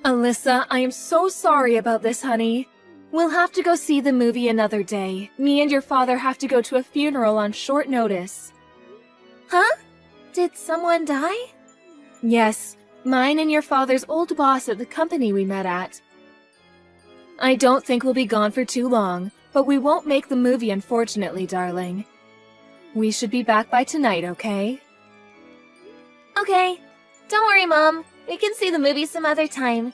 Alyssa, I am so sorry about this, honey. We'll have to go see the movie another day. Me and your father have to go to a funeral on short notice. Huh? Did someone die? Yes, mine and your father's old boss at the company we met at. I don't think we'll be gone for too long, but we won't make the movie, unfortunately, darling. We should be back by tonight, okay? Okay. Don't worry, Mom. We can see the movie some other time.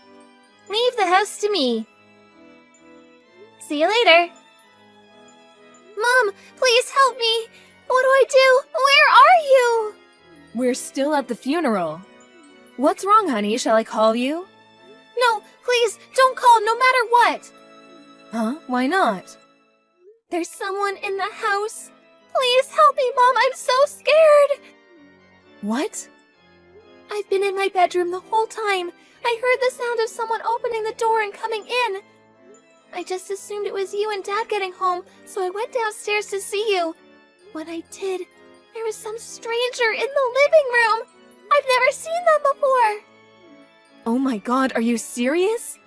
Leave the house to me. See you later. Mom, please help me. What do I do? Where are you? We're still at the funeral. What's wrong, honey? Shall I call you? No, please, don't call no matter what. Huh? Why not? There's someone in the house. Please help me, Mom. I'm so scared. What? I've been in my bedroom the whole time. I heard the sound of someone opening the door and coming in. I just assumed it was you and Dad getting home, so I went downstairs to see you. When I did, there was some stranger in the living room. I've never seen them before. Oh my God, are you serious?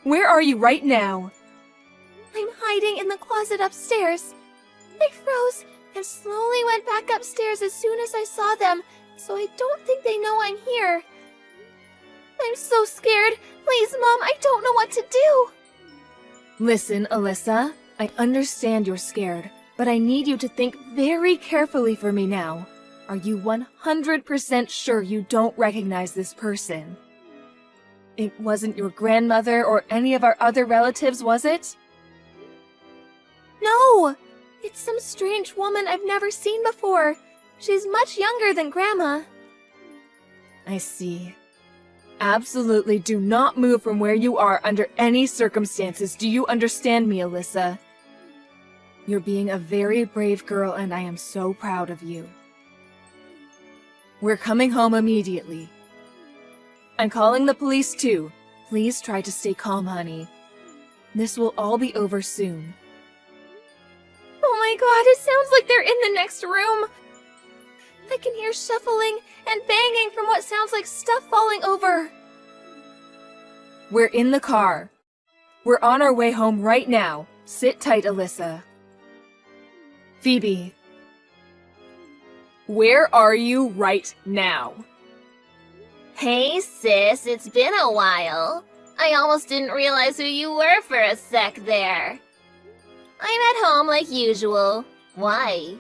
Where are you right now? I'm hiding in the closet upstairs. I froze and slowly went back upstairs as soon as I saw them, so I don't think they know I'm here. I'm so scared. Please, Mom, I don't know what to do. Listen, Alyssa, I understand you're scared, but I need you to think very carefully for me now. Are you 100% sure you don't recognize this person? It wasn't your grandmother or any of our other relatives, was it? No! It's some strange woman I've never seen before. She's much younger than Grandma. I see. Absolutely do not move from where you are under any circumstances. Do you understand me, Alyssa? You're being a very brave girl, and I am so proud of you. We're coming home immediately. I'm calling the police too. Please try to stay calm, honey. This will all be over soon. Oh my God, it sounds like they're in the next room. I can hear shuffling and banging from what sounds like stuff falling over. We're in the car. We're on our way home right now. Sit tight, Alyssa. Phoebe. Where are you right now? Hey, sis, it's been a while. I almost didn't realize who you were for a sec there. I'm at home like usual. Why?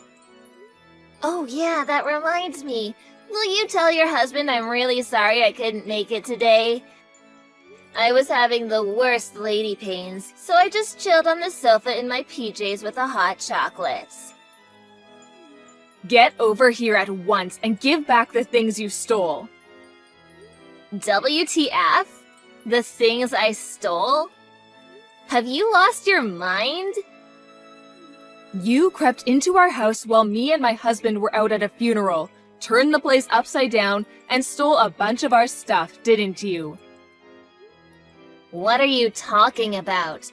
Oh yeah, that reminds me. Will you tell your husband I'm really sorry I couldn't make it today? I was having the worst lady pains, so I just chilled on the sofa in my PJs with a hot chocolate. Get over here at once and give back the things you stole. WTF? The things I stole? Have you lost your mind? You crept into our house while me and my husband were out at a funeral, turned the place upside down, and stole a bunch of our stuff, didn't you? What are you talking about?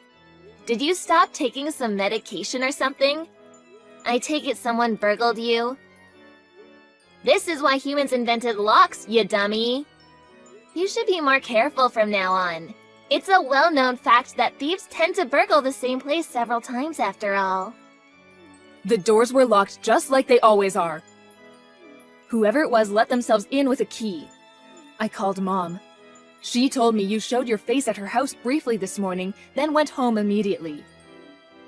Did you stop taking some medication or something? I take it someone burgled you? This is why humans invented locks, you dummy! You should be more careful from now on. It's a well-known fact that thieves tend to burgle the same place several times after all. The doors were locked just like they always are. Whoever it was let themselves in with a key. I called Mom. She told me you showed your face at her house briefly this morning, then went home immediately.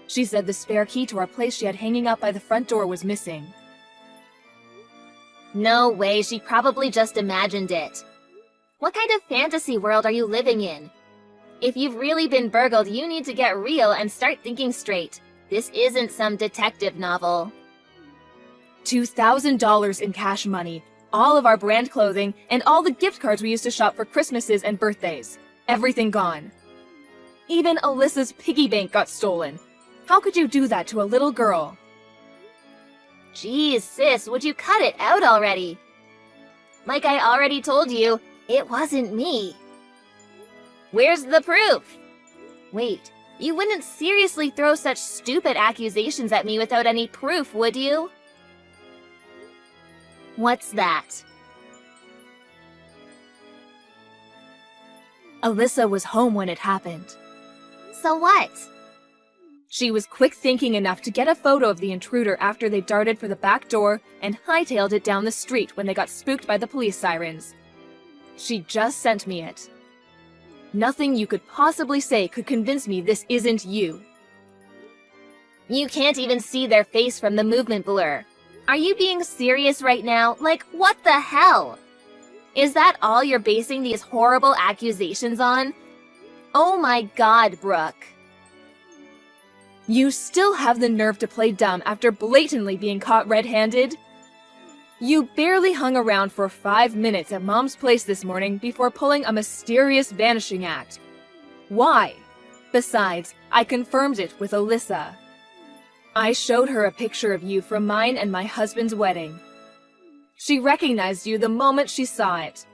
She said the spare key to our place she had hanging up by the front door was missing. No way, she probably just imagined it. What kind of fantasy world are you living in? If you've really been burgled, you need to get real and start thinking straight. This isn't some detective novel. $2,000 in cash money, all of our brand clothing, and all the gift cards we used to shop for Christmases and birthdays. Everything gone. Even Alyssa's piggy bank got stolen. How could you do that to a little girl? Geez, sis, would you cut it out already? Like I already told you, it wasn't me. Where's the proof? Wait, you wouldn't seriously throw such stupid accusations at me without any proof, would you? What's that? Alyssa was home when it happened. So what? She was quick thinking enough to get a photo of the intruder after they darted for the back door and hightailed it down the street when they got spooked by the police sirens. She just sent me it. Nothing you could possibly say could convince me this isn't you. You can't even see their face from the movement blur. Are you being serious right now? Like, what the hell? Is that all you're basing these horrible accusations on? Oh my God, Brooke. You still have the nerve to play dumb after blatantly being caught red-handed? You barely hung around for 5 minutes at Mom's place this morning before pulling a mysterious vanishing act. Why? Besides, I confirmed it with Alyssa. I showed her a picture of you from mine and my husband's wedding. She recognized you the moment she saw it.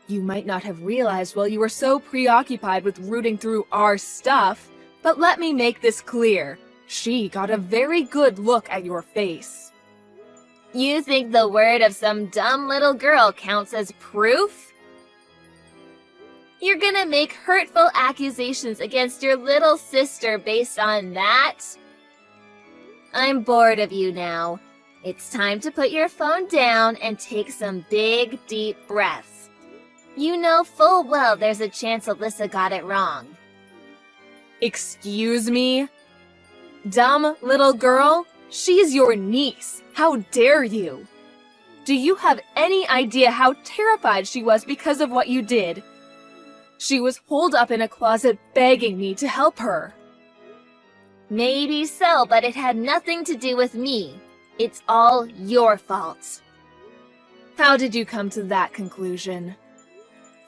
You might not have realized while you were so preoccupied with rooting through our stuff, but let me make this clear. She got a very good look at your face. You think the word of some dumb little girl counts as proof? You're gonna make hurtful accusations against your little sister based on that? I'm bored of you now. It's time to put your phone down and take some big, deep breaths. You know full well there's a chance Alyssa got it wrong. Excuse me? Dumb little girl? She's your niece. How dare you? Do you have any idea how terrified she was because of what you did? She was holed up in a closet begging me to help her. Maybe so, but it had nothing to do with me. It's all your fault. How did you come to that conclusion?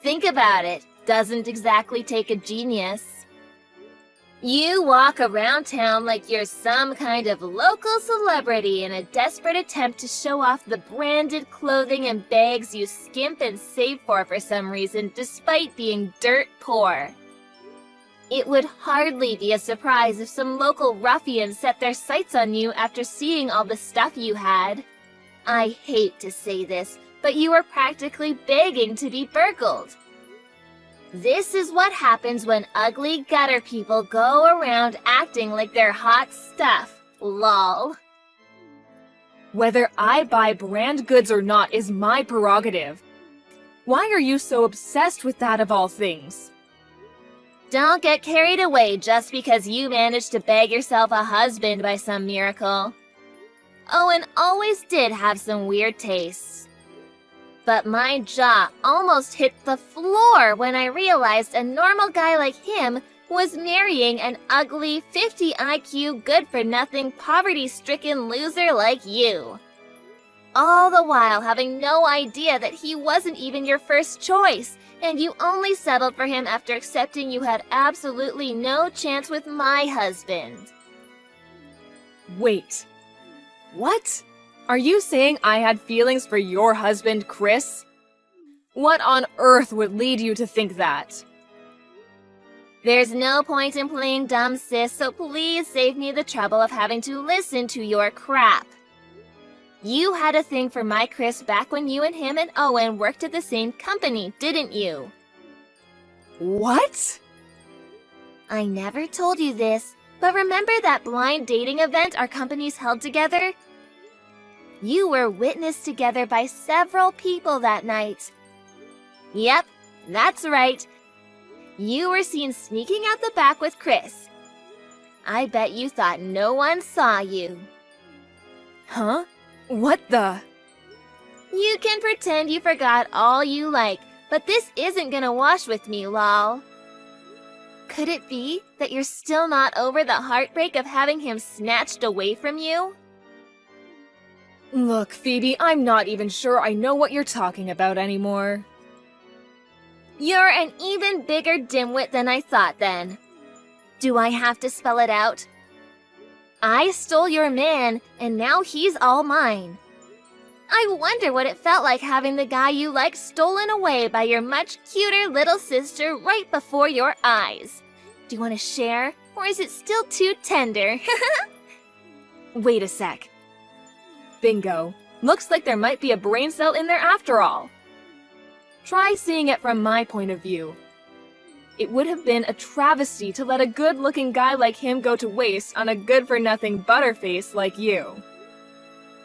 Think about it. Doesn't exactly take a genius. You walk around town like you're some kind of local celebrity in a desperate attempt to show off the branded clothing and bags you skimp and save for some reason, despite being dirt poor. It would hardly be a surprise if some local ruffians set their sights on you after seeing all the stuff you had. I hate to say this, but you were practically begging to be burgled. This is what happens when ugly gutter people go around acting like they're hot stuff, lol. Whether I buy brand goods or not is my prerogative. Why are you so obsessed with that of all things? Don't get carried away just because you managed to bag yourself a husband by some miracle. Owen always did have some weird tastes. But my jaw almost hit the floor when I realized a normal guy like him was marrying an ugly 50 IQ good-for-nothing poverty-stricken loser like you. All the while having no idea that he wasn't even your first choice, and you only settled for him after accepting you had absolutely no chance with my husband. Wait. What? Are you saying I had feelings for your husband, Chris? What on earth would lead you to think that? There's no point in playing dumb, sis, so please save me the trouble of having to listen to your crap. You had a thing for my Chris back when you and him and Owen worked at the same company, didn't you? What? I never told you this, but remember that blind dating event our companies held together? You were witnessed together by several people that night. Yep, that's right. You were seen sneaking out the back with Chris. I bet you thought no one saw you. Huh? What the? You can pretend you forgot all you like, but this isn't gonna wash with me, lol. Could it be that you're still not over the heartbreak of having him snatched away from you? Look, Phoebe, I'm not even sure I know what you're talking about anymore. You're an even bigger dimwit than I thought then. Do I have to spell it out? I stole your man, and now he's all mine. I wonder what it felt like having the guy you like stolen away by your much cuter little sister right before your eyes. Do you want to share, or is it still too tender? Wait a sec. Bingo. Looks like there might be a brain cell in there after all. Try seeing it from my point of view. It would have been a travesty to let a good-looking guy like him go to waste on a good-for-nothing butterface like you.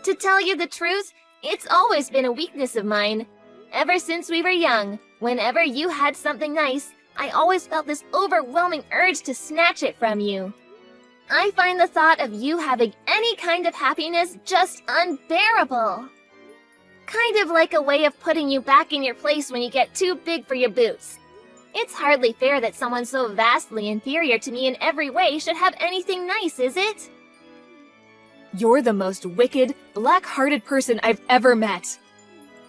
To tell you the truth, it's always been a weakness of mine. Ever since we were young, whenever you had something nice, I always felt this overwhelming urge to snatch it from you. I find the thought of you having any kind of happiness just unbearable. Kind of like a way of putting you back in your place when you get too big for your boots. It's hardly fair that someone so vastly inferior to me in every way should have anything nice, is it? You're the most wicked, black-hearted person I've ever met.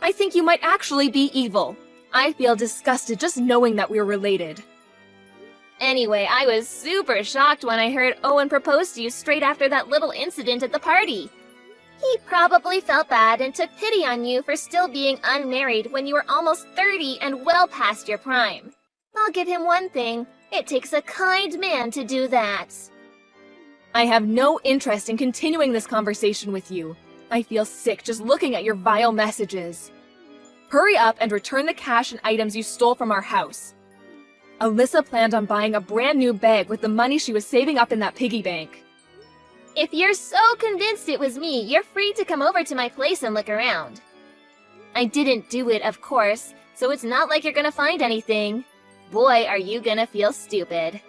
I think you might actually be evil. I feel disgusted just knowing that we're related. Anyway, I was super shocked when I heard Owen propose to you straight after that little incident at the party. He probably felt bad and took pity on you for still being unmarried when you were almost 30 and well past your prime. I'll give him one thing. It takes a kind man to do that. I have no interest in continuing this conversation with you. I feel sick just looking at your vile messages. Hurry up and return the cash and items you stole from our house. Alyssa planned on buying a brand new bag with the money she was saving up in that piggy bank. If you're so convinced it was me, you're free to come over to my place and look around. I didn't do it, of course, so it's not like you're gonna find anything. Boy, are you gonna feel stupid.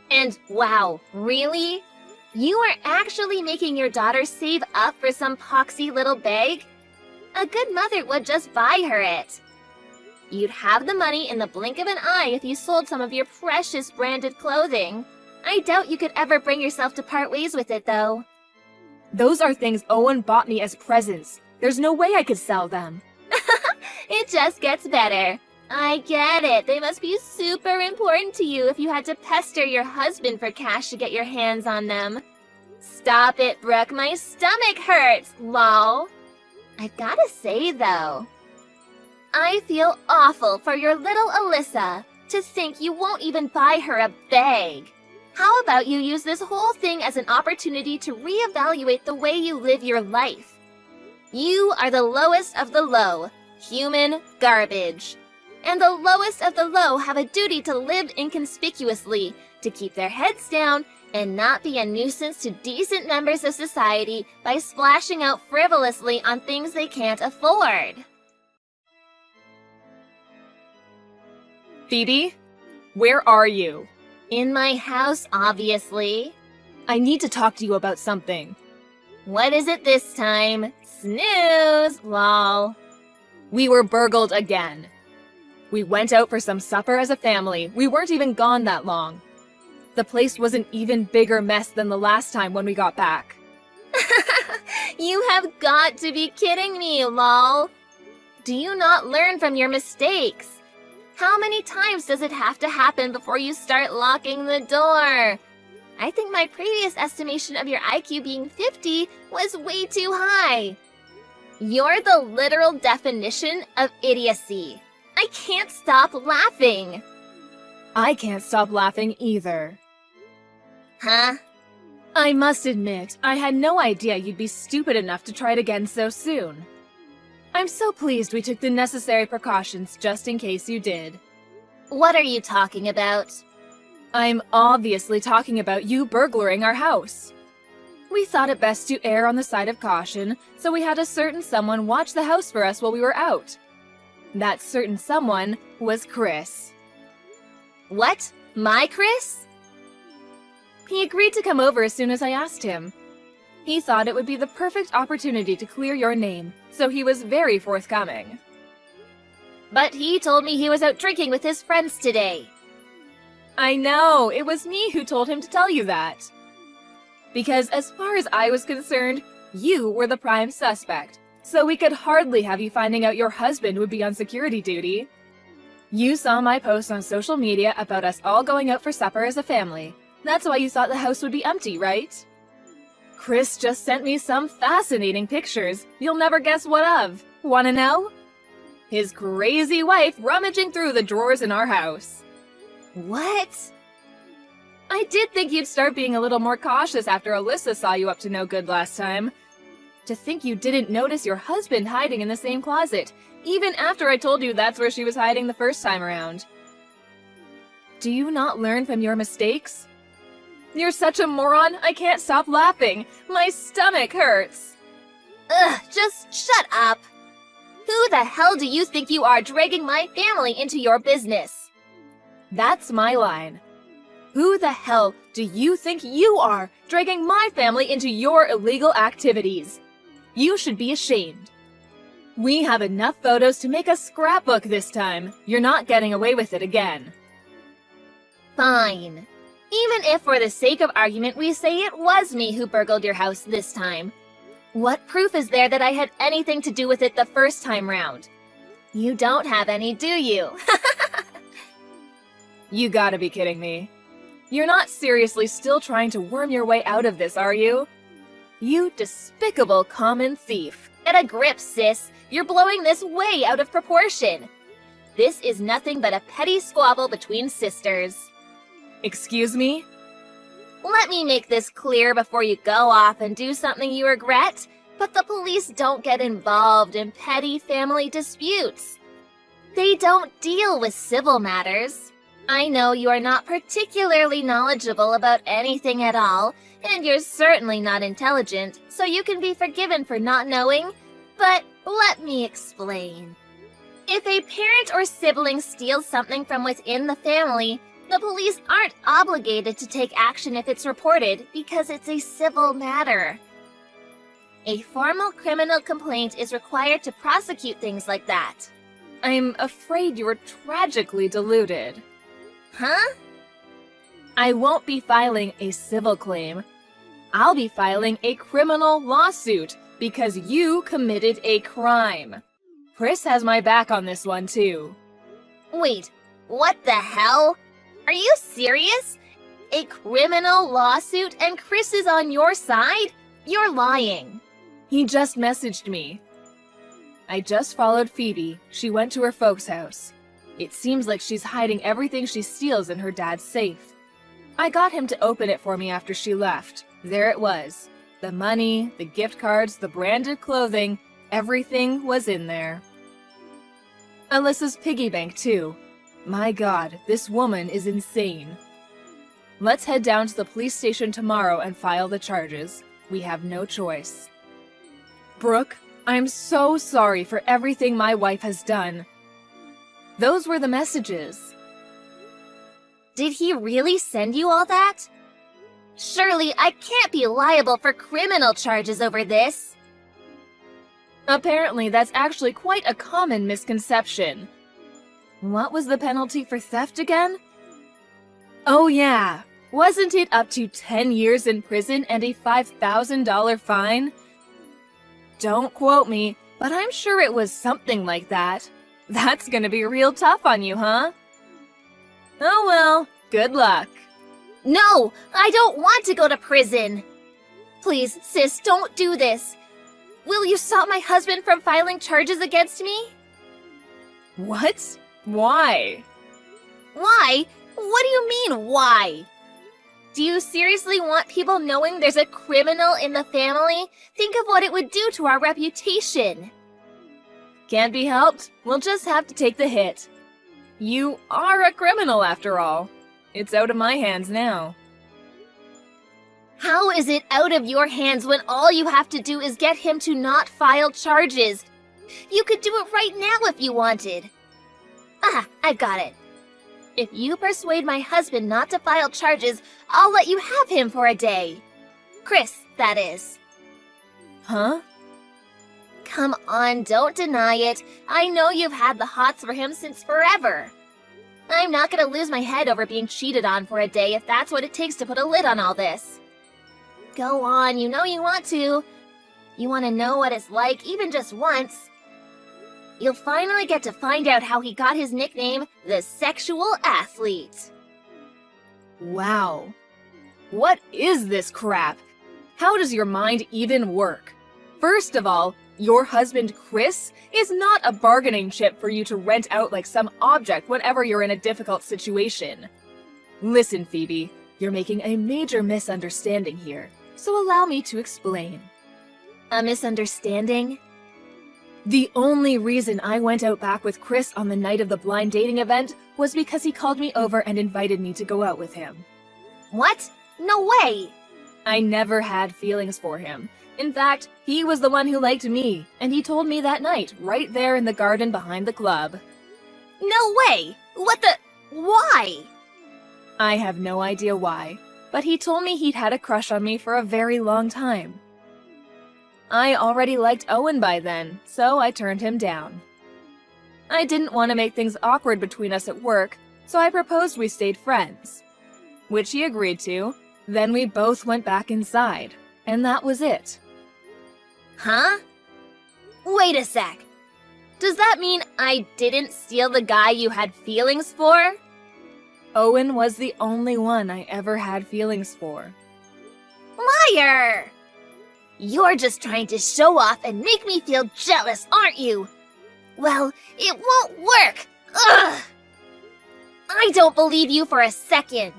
And wow, really? You are actually making your daughter save up for some poxy little bag? A good mother would just buy her it. You'd have the money in the blink of an eye if you sold some of your precious branded clothing. I doubt you could ever bring yourself to part ways with it, though. Those are things Owen bought me as presents. There's no way I could sell them. It just gets better. I get it. They must be super important to you if you had to pester your husband for cash to get your hands on them. Stop it, Brooke. My stomach hurts, lol. I've gotta say, though, I feel awful for your little Alyssa. To think you won't even buy her a bag. How about you use this whole thing as an opportunity to reevaluate the way you live your life? You are the lowest of the low, human garbage. And the lowest of the low have a duty to live inconspicuously, to keep their heads down and not be a nuisance to decent members of society by splashing out frivolously on things they can't afford. Phoebe, where are you? In my house, obviously. I need to talk to you about something. What is it this time? Snooze, lol. We were burgled again. We went out for some supper as a family. We weren't even gone that long. The place was an even bigger mess than the last time when we got back. You have got to be kidding me, lol. Do you not learn from your mistakes? How many times does it have to happen before you start locking the door? I think my previous estimation of your IQ being 50 was way too high. You're the literal definition of idiocy. I can't stop laughing. I can't stop laughing either. Huh? I must admit, I had no idea you'd be stupid enough to try it again so soon. I'm so pleased we took the necessary precautions just in case you did. What are you talking about? I'm obviously talking about you burglaring our house. We thought it best to err on the side of caution, so we had a certain someone watch the house for us while we were out. That certain someone was Chris. What? My Chris? He agreed to come over as soon as I asked him. He thought it would be the perfect opportunity to clear your name, so he was very forthcoming. But he told me he was out drinking with his friends today. I know, it was me who told him to tell you that. Because as far as I was concerned, you were the prime suspect, so we could hardly have you finding out your husband would be on security duty. You saw my post on social media about us all going out for supper as a family. That's why you thought the house would be empty, right? Chris just sent me some fascinating pictures. You'll never guess what of. Wanna know? His crazy wife rummaging through the drawers in our house. What? I did think you'd start being a little more cautious after Alyssa saw you up to no good last time. To think you didn't notice your husband hiding in the same closet, even after I told you that's where she was hiding the first time around. Do you not learn from your mistakes? You're such a moron, I can't stop laughing. My stomach hurts. Ugh, just shut up. Who the hell do you think you are dragging my family into your business? That's my line. Who the hell do you think you are dragging my family into your illegal activities? You should be ashamed. We have enough photos to make a scrapbook this time. You're not getting away with it again. Fine. Even if for the sake of argument we say it was me who burgled your house this time. What proof is there that I had anything to do with it the first time round? You don't have any, do you? You gotta be kidding me. You're not seriously still trying to worm your way out of this, are you? You despicable common thief. Get a grip, sis. You're blowing this way out of proportion. This is nothing but a petty squabble between sisters. Excuse me? Let me make this clear before you go off and do something you regret, but the police don't get involved in petty family disputes. They don't deal with civil matters. I know you are not particularly knowledgeable about anything at all, and you're certainly not intelligent, so you can be forgiven for not knowing, but let me explain. If a parent or sibling steals something from within the family, the police aren't obligated to take action if it's reported because it's a civil matter. A formal criminal complaint is required to prosecute things like that. I'm afraid you're tragically deluded. Huh? I won't be filing a civil claim. I'll be filing a criminal lawsuit because you committed a crime. Chris has my back on this one too. Wait, what the hell? Are you serious? A criminal lawsuit and Chris is on your side? You're lying. He just messaged me. I just followed Phoebe. She went to her folks' house. It seems like she's hiding everything she steals in her dad's safe. I got him to open it for me after she left. There it was. The money, the gift cards, the branded clothing, everything was in there. Alyssa's piggy bank, too. My God, this woman is insane. Let's head down to the police station tomorrow and file the charges. We have no choice. Brooke, I'm so sorry for everything my wife has done. Those were the messages. Did he really send you all that? Surely I can't be liable for criminal charges over this. Apparently, that's actually quite a common misconception. What was the penalty for theft again? Oh yeah, wasn't it up to 10 years in prison and a $5,000 fine? Don't quote me, but I'm sure it was something like that. That's gonna be real tough on you, huh? Oh well, good luck. No, I don't want to go to prison. Please, sis, don't do this. Will you stop my husband from filing charges against me? What? Why? Why? What do you mean, why? Do you seriously want people knowing there's a criminal in the family? Think of what it would do to our reputation. Can't be helped. We'll just have to take the hit. You are a criminal after all. It's out of my hands now. How is it out of your hands when all you have to do is get him to not file charges? You could do it right now if you wanted. Ah, I got it. If you persuade my husband not to file charges, I'll let you have him for a day. Chris, that is. Huh? Come on, don't deny it. I know you've had the hots for him since forever. I'm not gonna lose my head over being cheated on for a day if that's what it takes to put a lid on all this. Go on, you know you want to. You want to know what it's like, even just once. You'll finally get to find out how he got his nickname, the Sexual Athlete. Wow. What is this crap? How does your mind even work? First of all, your husband Chris is not a bargaining chip for you to rent out like some object whenever you're in a difficult situation. Listen, Phoebe, you're making a major misunderstanding here, so allow me to explain. A misunderstanding? The only reason I went out back with Chris on the night of the blind dating event was because he called me over and invited me to go out with him. What? No way! I never had feelings for him. In fact, he was the one who liked me, and he told me that night, right there in the garden behind the club. No way! What the... Why? I have no idea why, but he told me he'd had a crush on me for a very long time. I already liked Owen by then, so I turned him down. I didn't want to make things awkward between us at work, so I proposed we stayed friends, which he agreed to. Then we both went back inside, and that was it. Huh? Wait a sec. Does that mean I didn't steal the guy you had feelings for? Owen was the only one I ever had feelings for. Liar! You're just trying to show off and make me feel jealous, aren't you? Well, it won't work! Ugh! I don't believe you for a second.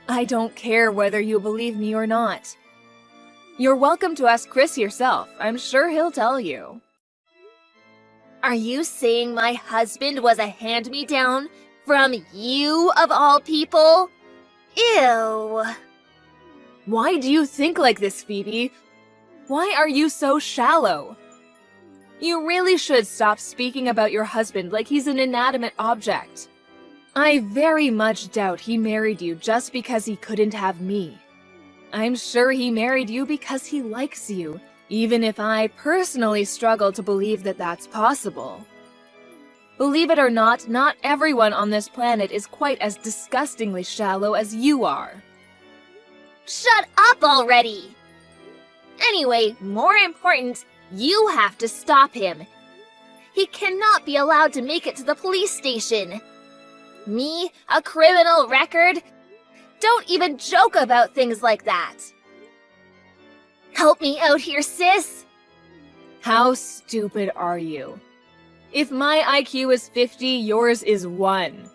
I don't care whether you believe me or not. You're welcome to ask Chris yourself. I'm sure he'll tell you. Are you saying my husband was a hand-me-down from you of all people? Ew. Why do you think like this, Phoebe? Why are you so shallow? You really should stop speaking about your husband like he's an inanimate object. I very much doubt he married you just because he couldn't have me. I'm sure he married you because he likes you, even if I personally struggle to believe that that's possible. Believe it or not everyone on this planet is quite as disgustingly shallow as you are. Shut up already! Anyway, more important, you have to stop him. He cannot be allowed to make it to the police station. Me, a criminal record? Don't even joke about things like that. Help me out here, sis. How stupid are you? If my IQ is 50, yours is 1.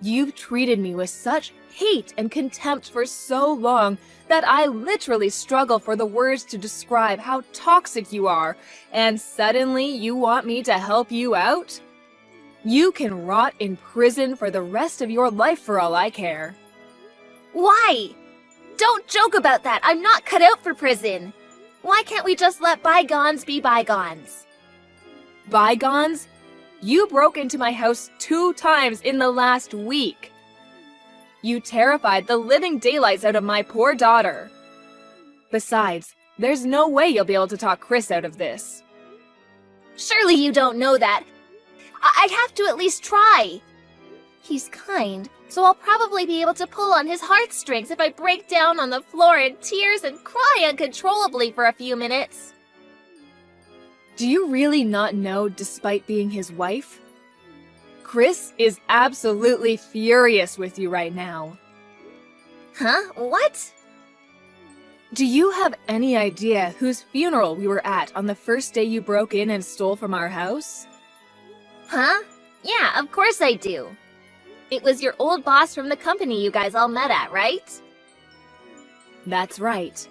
You've treated me with such hate and contempt for so long that I literally struggle for the words to describe how toxic you are, and suddenly you want me to help you out? You can rot in prison for the rest of your life for all I care. Why? Don't joke about that. I'm not cut out for prison. Why can't we just let bygones be bygones? Bygones? You broke into my house 2 times in the last week. You terrified the living daylights out of my poor daughter. Besides, there's no way you'll be able to talk Chris out of this. Surely you don't know that. I'd have to at least try. He's kind, so I'll probably be able to pull on his heartstrings if I break down on the floor in tears and cry uncontrollably for a few minutes. Do you really not know, despite being his wife? Chris is absolutely furious with you right now. Huh? What? Do you have any idea whose funeral we were at on the first day you broke in and stole from our house? Huh? Yeah, of course I do. It was your old boss from the company you guys all met at, right? That's right.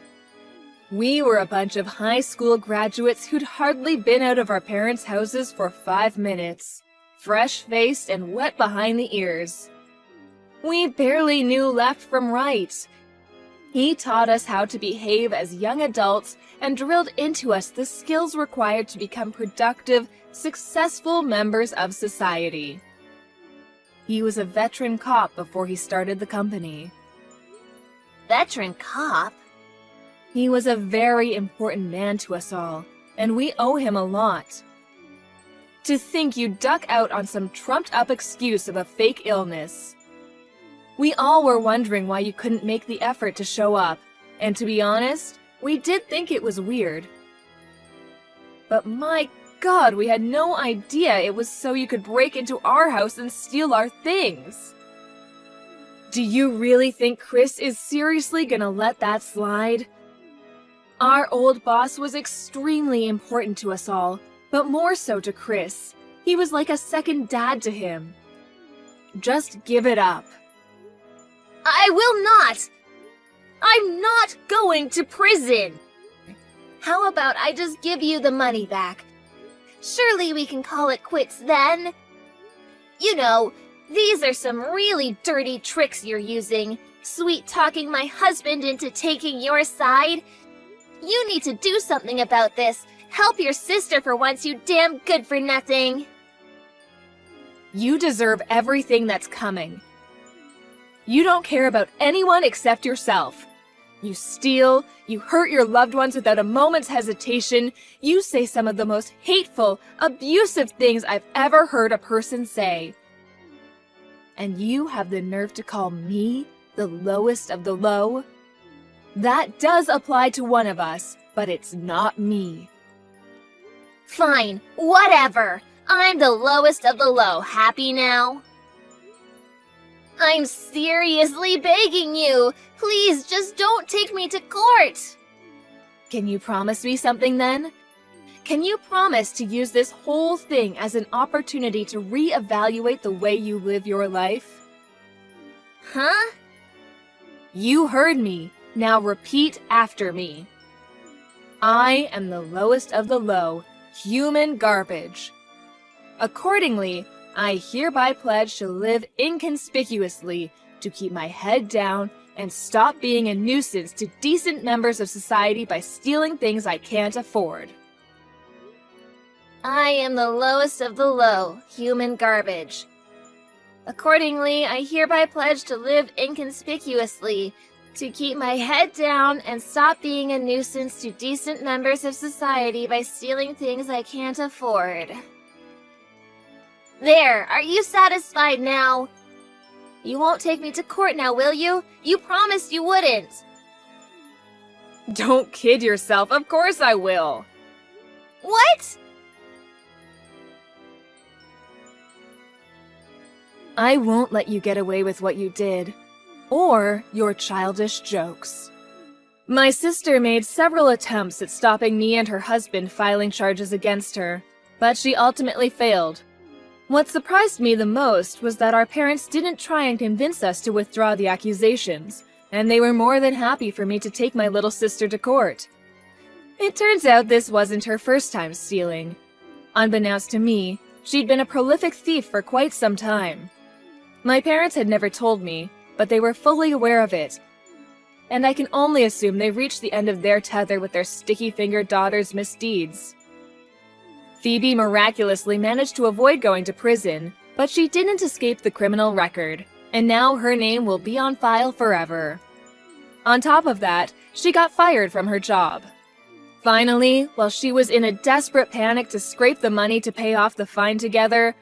We were a bunch of high school graduates who'd hardly been out of our parents' houses for 5 minutes, fresh-faced and wet behind the ears. We barely knew left from right. He taught us how to behave as young adults and drilled into us the skills required to become productive, successful members of society. He was a veteran cop before he started the company. Veteran cop? He was a very important man to us all, and we owe him a lot. To think you duck out on some trumped-up excuse of a fake illness. We all were wondering why you couldn't make the effort to show up, and to be honest, we did think it was weird. But my God, we had no idea it was so you could break into our house and steal our things. Do you really think Chris is seriously gonna let that slide? Our old boss was extremely important to us all, but more so to Chris. He was like a second dad to him. Just give it up. I will not! I'm not going to prison! How about I just give you the money back? Surely we can call it quits then. You know, these are some really dirty tricks you're using, sweet-talking my husband into taking your side. You need to do something about this. Help your sister for once, you damn good-for-nothing. You deserve everything that's coming. You don't care about anyone except yourself. You steal, you hurt your loved ones without a moment's hesitation, you say some of the most hateful, abusive things I've ever heard a person say. And you have the nerve to call me the lowest of the low? That does apply to one of us, but it's not me. Fine, whatever. I'm the lowest of the low. Happy now? I'm seriously begging you. Please, just don't take me to court. Can you promise me something then? Can you promise to use this whole thing as an opportunity to reevaluate the way you live your life? Huh? You heard me. Now repeat after me. I am the lowest of the low, human garbage. Accordingly, I hereby pledge to live inconspicuously, to keep my head down, and stop being a nuisance to decent members of society by stealing things I can't afford. I am the lowest of the low, human garbage. Accordingly, I hereby pledge to live inconspicuously, to keep my head down and stop being a nuisance to decent members of society by stealing things I can't afford. There, are you satisfied now? You won't take me to court now, will you? You promised you wouldn't. Don't kid yourself, of course I will. What? I won't let you get away with what you did, or your childish jokes. My sister made several attempts at stopping me and her husband filing charges against her, but she ultimately failed. What surprised me the most was that our parents didn't try and convince us to withdraw the accusations, and they were more than happy for me to take my little sister to court. It turns out this wasn't her first time stealing. Unbeknownst to me, she'd been a prolific thief for quite some time. My parents had never told me, but they were fully aware of it, and I can only assume they reached the end of their tether with their sticky-fingered daughter's misdeeds. Phoebe miraculously managed to avoid going to prison, but she didn't escape the criminal record, and now her name will be on file forever. On top of that, she got fired from her job. Finally, while she was in a desperate panic to scrape the money to pay off the fine together,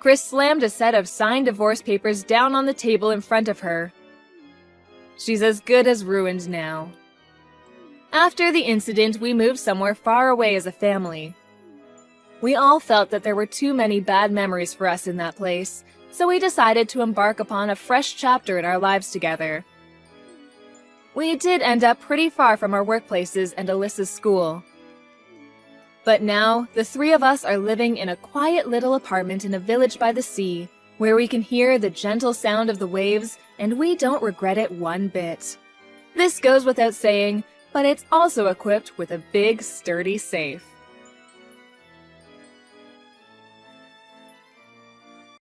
Chris slammed a set of signed divorce papers down on the table in front of her. She's as good as ruined now. After the incident, we moved somewhere far away as a family. We all felt that there were too many bad memories for us in that place, so we decided to embark upon a fresh chapter in our lives together. We did end up pretty far from our workplaces and Alyssa's school. But now, the three of us are living in a quiet little apartment in a village by the sea, where we can hear the gentle sound of the waves, and we don't regret it one bit. This goes without saying, but it's also equipped with a big, sturdy safe.